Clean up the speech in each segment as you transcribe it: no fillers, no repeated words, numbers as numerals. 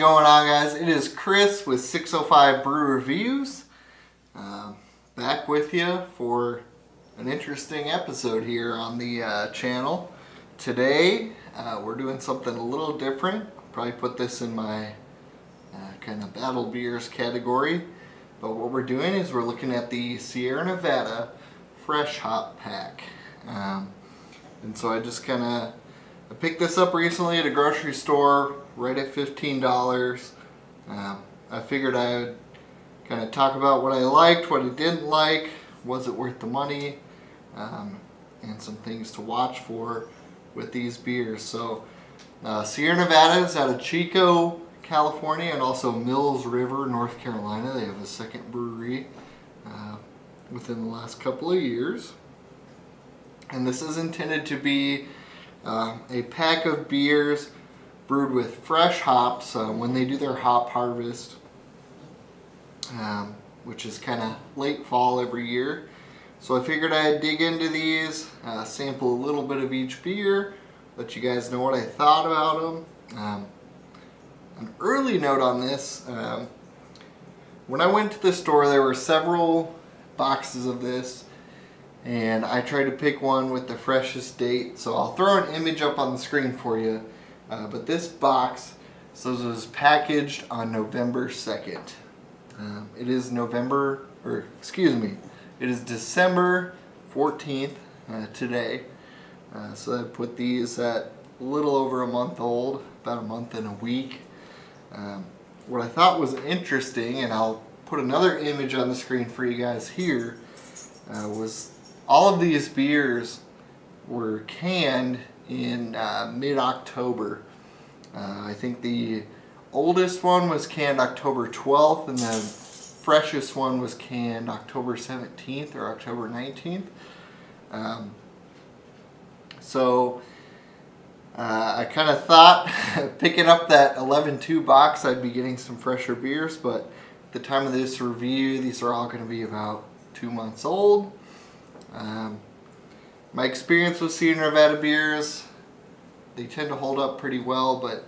going on, guys? It is Chris with 605 Brew Reviews, back with you for an interesting episode here on the channel. Today we're doing something a little different. Probably put this in my kind of battle beers category, but what we're doing is we're looking at the Sierra Nevada Fresh Hop Pack. And so I just I picked this up recently at a grocery store right at $15. I figured I would kind of talk about what I liked, what I didn't like, was it worth the money, and some things to watch for with these beers. So Sierra Nevada is out of Chico, California, and also Mills River, North Carolina. They have a second brewery within the last couple of years. And this is intended to be a pack of beers brewed with fresh hops when they do their hop harvest, which is kind of late fall every year. So I figured I'd dig into these, sample a little bit of each beer, let you guys know what I thought about them. An early note on this, when I went to the store there were several boxes of this, and I tried to pick one with the freshest date, so I'll throw an image up on the screen for you. But this box says it was packaged on November 2nd. It is it is December 14th today. So I put these at a little over a month old, about a month and a week. What I thought was interesting, and I'll put another image on the screen for you guys here, was all of these beers were canned in mid-October. I think the oldest one was canned October 12th, and the freshest one was canned October 17th or October 19th. I kind of thought picking up that 11-2 box I'd be getting some fresher beers, but at the time of this review these are all going to be about 2 months old. My experience with Sierra Nevada beers, they tend to hold up pretty well, but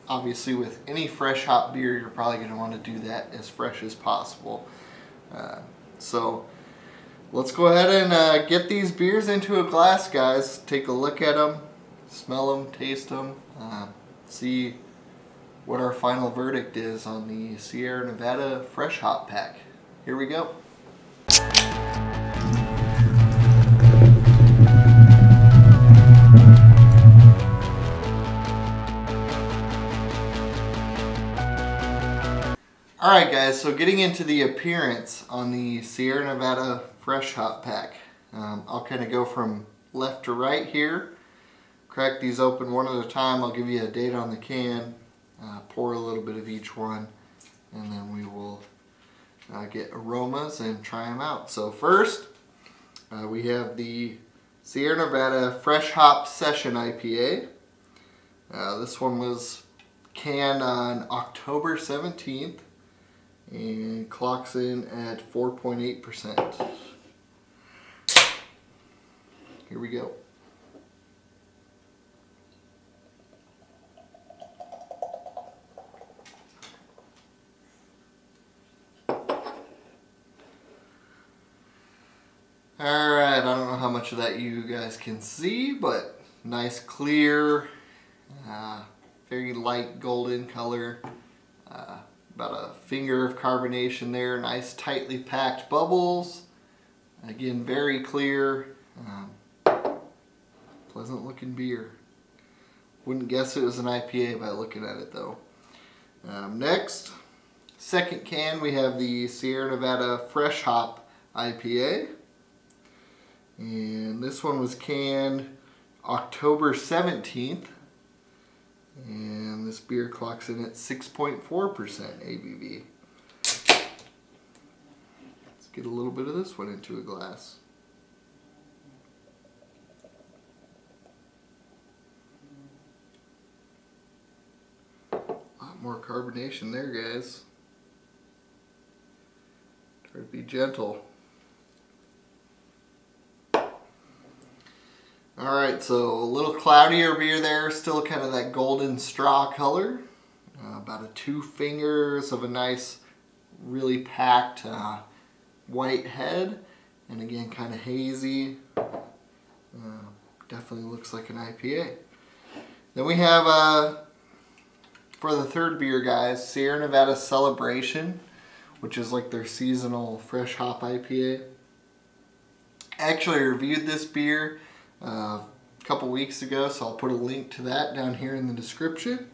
obviously with any fresh hop beer you're probably going to want to do that as fresh as possible. So let's go ahead and get these beers into a glass, guys. Take a look at them, smell them, taste them, see what our final verdict is on the Sierra Nevada Fresh Hop Pack. Here we go. Alright guys, so getting into the appearance on the Sierra Nevada Fresh Hop Pack. I'll kind of go from left to right here. Crack these open one at a time. I'll give you a date on the can, pour a little bit of each one, and then we will get aromas and try them out. So first, we have the Sierra Nevada Fresh Hop Session IPA. This one was canned on October 17th. And clocks in at 4.8%. Here we go. Alright, I don't know how much of that you guys can see, but nice clear, very light golden color. About a finger of carbonation there, nice tightly packed bubbles. Again, very clear, pleasant looking beer. Wouldn't guess it was an IPA by looking at it though. Next, second can, we have the Sierra Nevada Fresh Hop IPA. And this one was canned October 17th. And this beer clocks in at 6.4% ABV. Let's get a little bit of this one into a glass. A lot more carbonation there, guys. Try to be gentle. Alright, so a little cloudier beer there, still kind of that golden straw color. About a 2 fingers of a nice, really packed white head. And again, kind of hazy. Definitely looks like an IPA. Then we have, for the third beer, guys, Sierra Nevada Celebration, which is like their seasonal fresh hop IPA. Actually, I reviewed this beer a couple weeks ago, so I'll put a link to that down here in the description.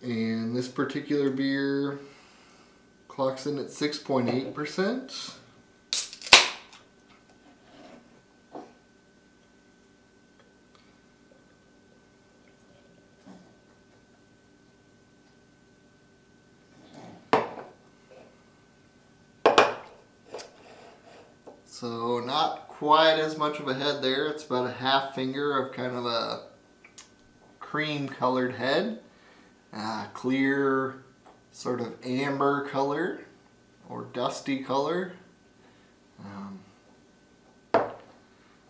And this particular beer clocks in at 6.8%. So not quite as much of a head there. It's about a half finger of kind of a cream colored head. Clear sort of amber color or dusty color.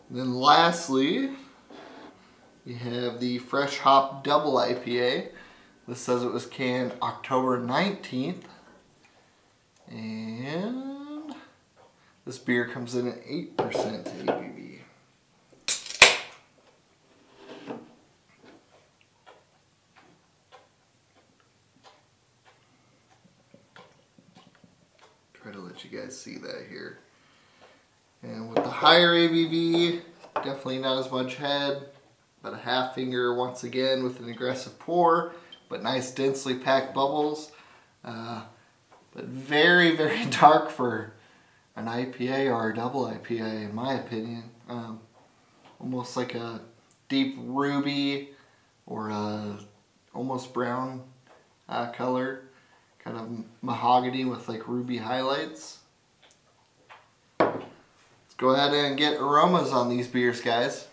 Then lastly, you have the Fresh Hop Double IPA. This says it was canned October 19th. And this beer comes in at 8% ABV. Try to let you guys see that here. And with the higher ABV, definitely not as much head. About a half finger once again with an aggressive pour, but nice densely packed bubbles. But very, very dark for an IPA or a double IPA in my opinion. Almost like a deep ruby or a almost brown color. Kind of mahogany with like ruby highlights. Let's go ahead and get aromas on these beers, guys.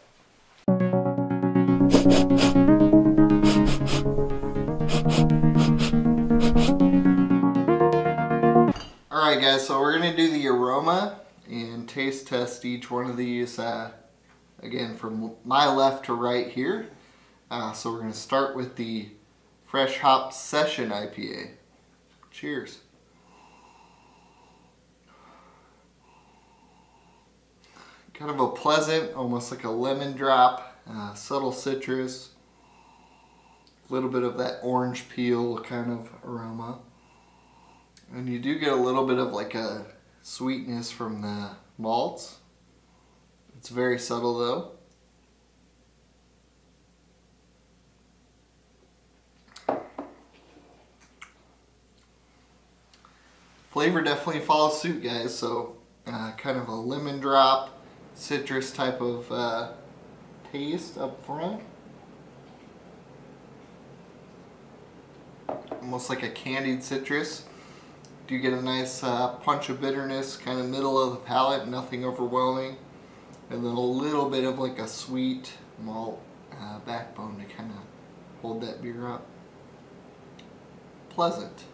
Alright guys, so we're going to do the aroma and taste test each one of these again from my left to right here. So we're going to start with the Fresh Hop Session IPA. Cheers. Kind of a pleasant, almost like a lemon drop, subtle citrus, a little bit of that orange peel kind of aroma. And you do get a little bit of like a sweetness from the malts. It's very subtle though. Flavor definitely follows suit, guys. So kind of a lemon drop, citrus type of taste up front. Almost like a candied citrus. Do get a nice punch of bitterness, kind of middle of the palate, nothing overwhelming. And then a little bit of like a sweet malt backbone to kind of hold that beer up. Pleasant.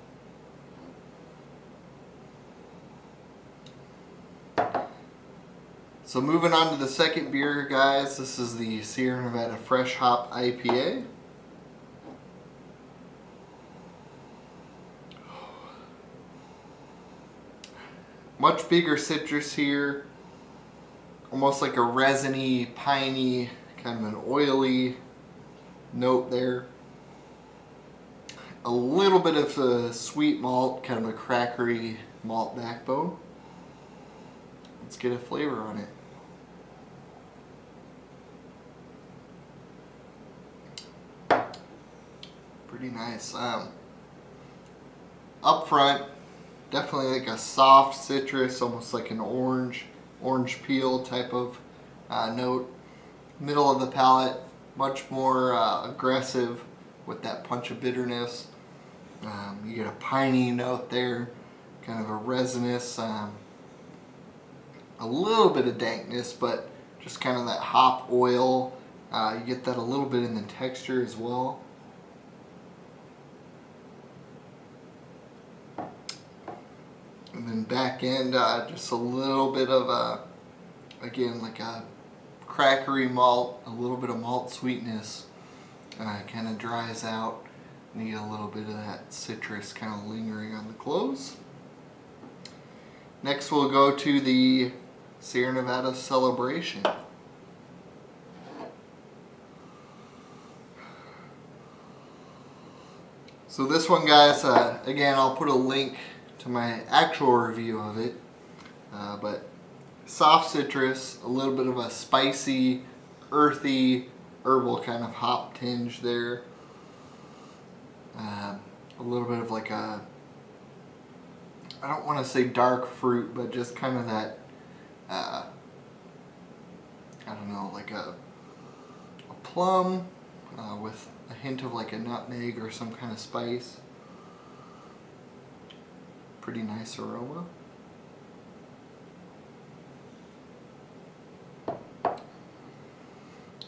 So moving on to the second beer, guys, this is the Sierra Nevada Fresh Hop IPA. Much bigger citrus here, almost like a resiny, piney, kind of an oily note there. A little bit of a sweet malt, kind of a crackery malt backbone. Let's get a flavor on it. Pretty nice. Up front, definitely like a soft citrus, almost like an orange peel type of note. Middle of the palate, much more aggressive with that punch of bitterness. You get a piney note there, kind of a resinous, a little bit of dankness, but just kind of that hop oil. You get that a little bit in the texture as well. And then back end, just a little bit of again, like a crackery malt, a little bit of malt sweetness. Kind of dries out Need a little bit of that citrus kind of lingering on the close. Next we'll go to the Sierra Nevada Celebration. So this one, guys, again, I'll put a link to my actual review of it, but soft citrus, a little bit of a spicy, earthy, herbal kind of hop tinge there. A little bit of like a, I don't want to say dark fruit, but just kind of that, I don't know, like a plum with a hint of like a nutmeg or some kind of spice. Pretty nice aroma.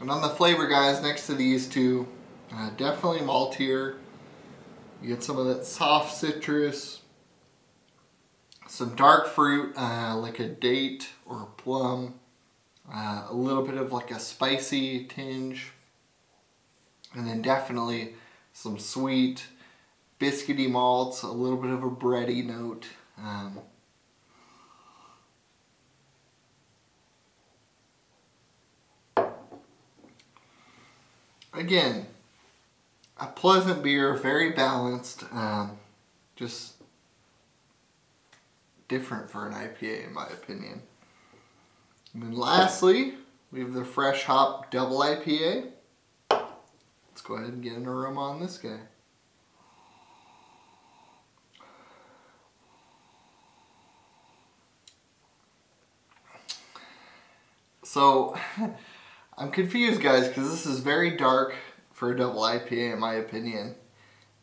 And on the flavor, guys, next to these two, definitely maltier. You get some of that soft citrus, some dark fruit like a date or a plum, a little bit of like a spicy tinge, and then definitely some sweet biscuity malts, a little bit of a bready note. Again, a pleasant beer, very balanced, just different for an IPA in my opinion. And then lastly, we have the Fresh Hop Double IPA. Let's go ahead and get an aroma on this guy. So, I'm confused, guys, because this is very dark for a double IPA in my opinion.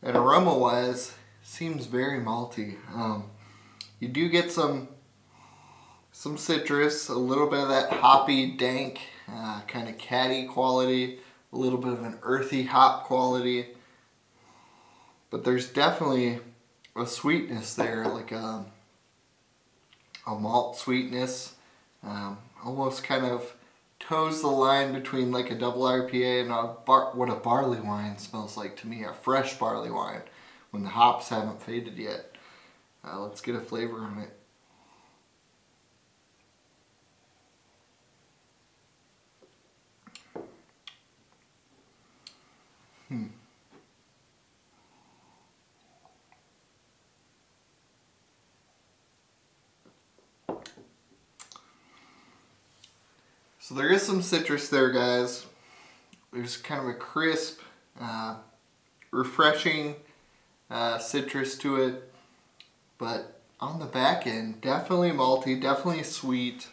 And aroma-wise, seems very malty. You do get some citrus, a little bit of that hoppy, dank, kind of catty quality, a little bit of an earthy hop quality. But there's definitely a sweetness there, like a malt sweetness. Almost kind of toes the line between like a double IPA and what a barley wine smells like to me, a fresh barley wine when the hops haven't faded yet. Let's get a flavor on it. So there is some citrus there, guys. There's kind of a crisp, refreshing citrus to it. But on the back end, definitely malty, definitely sweet.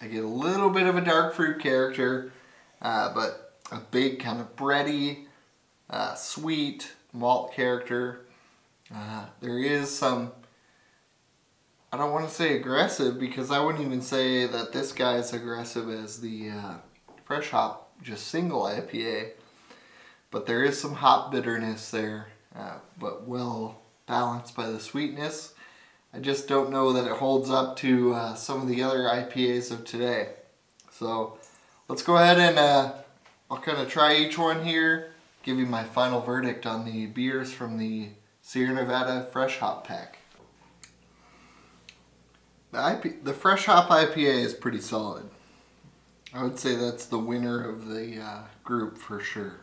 I get a little bit of a dark fruit character, but a big kind of bready, sweet malt character. There is some, I don't want to say aggressive, because I wouldn't even say that this guy is aggressive as the Fresh Hop just single IPA. But there is some hop bitterness there, but well balanced by the sweetness. I just don't know that it holds up to some of the other IPAs of today. So let's go ahead and I'll kind of try each one here, give you my final verdict on the beers from the Sierra Nevada Fresh Hop pack. The Fresh Hop IPA is pretty solid. I would say that's the winner of the group for sure.